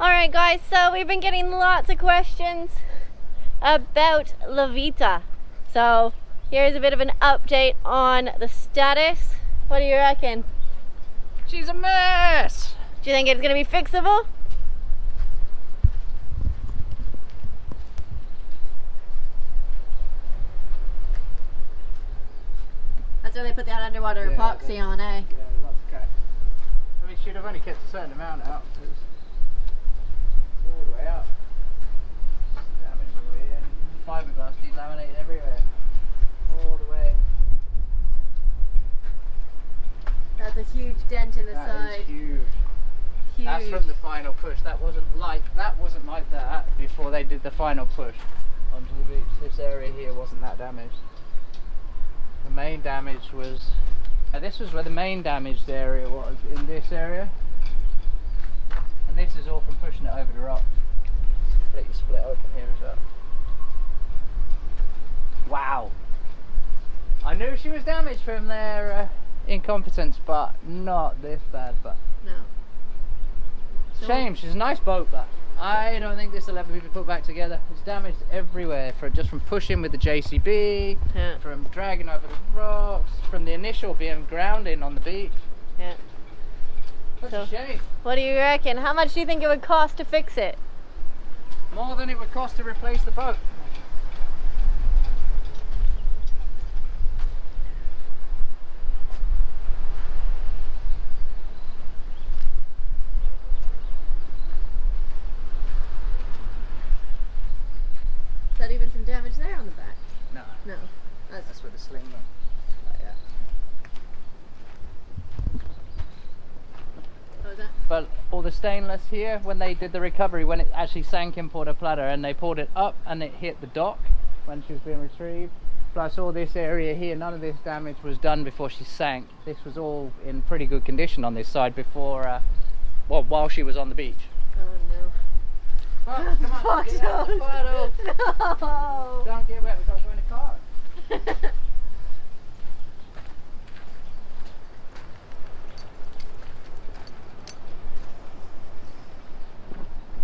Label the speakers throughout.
Speaker 1: Alright guys, so we've been getting lots of questions about Vita. So here's a bit of an update on the status. What do you reckon?
Speaker 2: She's a mess!
Speaker 1: Do you think it's going to be fixable? That's where they put that underwater epoxy on, eh?
Speaker 2: Yeah, lots of cracks. I mean, she'd have only kept a certain amount out. It's all the way out. Damaged all here. Fiberglass delaminated everywhere. All the way.
Speaker 1: That's a huge dent in the
Speaker 2: That
Speaker 1: side.
Speaker 2: is huge.
Speaker 1: Huge.
Speaker 2: That's from the final push. That wasn't like that before they did the final push onto the beach. This area here wasn't that damaged. The main damage was, this was where the main damaged area was, in this area. And this is all from pushing it over the rocks. Completely split open here as well. Wow. I knew she was damaged from their incompetence, but not this bad. But
Speaker 1: No.
Speaker 2: shame, she's a nice boat, but I don't think this will ever be put back together. It's damaged everywhere, just from pushing with the JCB, from dragging over the rocks, from the initial being grounding on the beach.
Speaker 1: Yeah.
Speaker 2: That's a shame.
Speaker 1: What do you reckon? How much do you think it would cost to fix it?
Speaker 2: More than it would cost to replace the boat.
Speaker 1: Is that even some damage there on the back?
Speaker 2: No.
Speaker 1: No.
Speaker 2: That's where the sling went. Like that.
Speaker 1: What was that?
Speaker 2: But all the stainless here, when they did the recovery, when it actually sank in Puerto Plata and they pulled it up and it hit the dock when she was being retrieved, plus all this area here, none of this damage was done before she sank. This was all in pretty good condition on this side before, well, while she was on the beach.
Speaker 1: Oh no.
Speaker 2: Fox, come on,
Speaker 1: Fox,
Speaker 2: get out the puddle.
Speaker 1: No!
Speaker 2: Don't get wet, we've got to go in the car.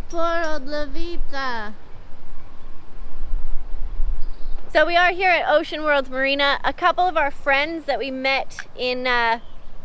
Speaker 1: Poor old Vita. So we are here at Ocean World Marina. A couple of our friends that we met in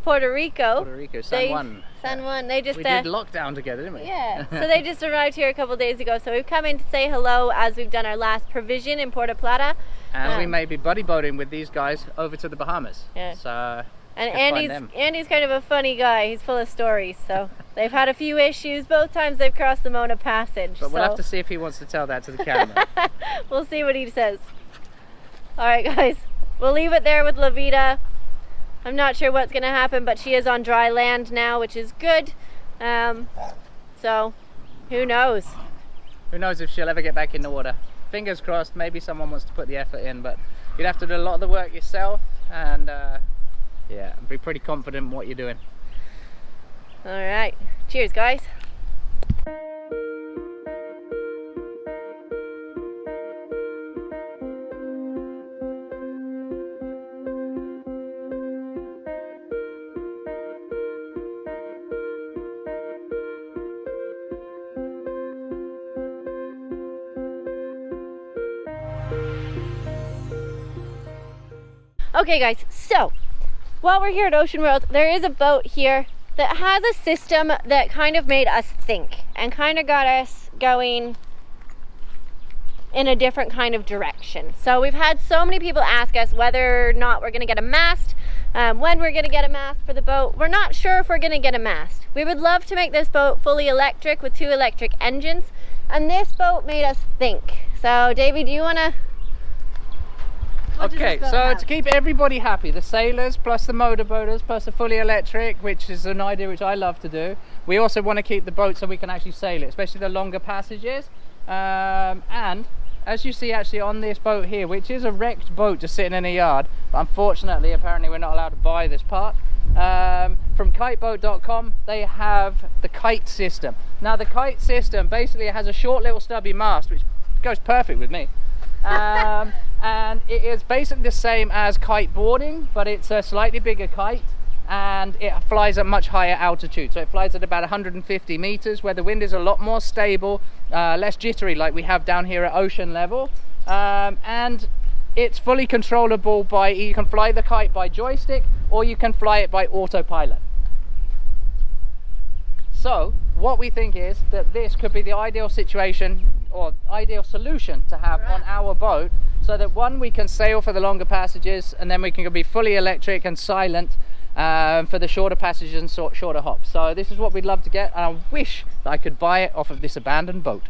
Speaker 1: Puerto Rico.
Speaker 2: San Juan.
Speaker 1: San Juan. They just
Speaker 2: We did lockdown together, didn't we?
Speaker 1: yeah. So they just arrived here a couple of days ago. So we've come in to say hello as we've done our last provision in Puerto Plata.
Speaker 2: And we may be buddy boating with these guys over to the Bahamas.
Speaker 1: Yeah.
Speaker 2: So
Speaker 1: And
Speaker 2: find them.
Speaker 1: Andy's kind of a funny guy. He's full of stories. So they've had a few issues both times they've crossed the Mona Passage.
Speaker 2: But we'll have to see if he wants to tell that to the camera.
Speaker 1: We'll see what he says. All right, guys. We'll leave it there with Vita. I'm not sure what's going to happen, but she is on dry land now, which is good. So who knows?
Speaker 2: Who knows if she'll ever get back in the water. Fingers crossed, maybe someone wants to put the effort in, but you'd have to do a lot of the work yourself and yeah, be pretty confident in what you're doing.
Speaker 1: All right. Cheers, guys. Okay guys, so while we're here at Ocean World, there is a boat here that has a system that kind of made us think and kind of got us going in a different kind of direction. So we've had so many people ask us whether or not we're going to get a mast, when we're going to get a mast for the boat. We're not sure if we're going to get a mast. We would love to make this boat fully electric with 2 electric engines, and this boat made us think. So Davy, do you want to...
Speaker 2: Okay, so to keep everybody happy, the sailors plus the motorboaters plus the fully electric, which is an idea which I love to do. We also want to keep the boat so we can actually sail it, especially the longer passages. And as you see actually on this boat here, which is a wrecked boat just sitting in a yard, but unfortunately apparently we're not allowed to buy this part. From kiteboat.com, they have the kite system. Now the kite system basically has a short little stubby mast, which goes perfect with me. And it is basically the same as kiteboarding, but it's a slightly bigger kite, and it flies at much higher altitude. So it flies at about 150 meters, where the wind is a lot more stable, less jittery like we have down here at ocean level. And it's fully controllable by, you can fly the kite by joystick or you can fly it by autopilot. So what we think is that this could be the ideal situation or ideal solution to have on our boat, so that one, we can sail for the longer passages, and then we can be fully electric and silent for the shorter passages and shorter hops. So this is what we'd love to get, and I wish that I could buy it off of this abandoned boat.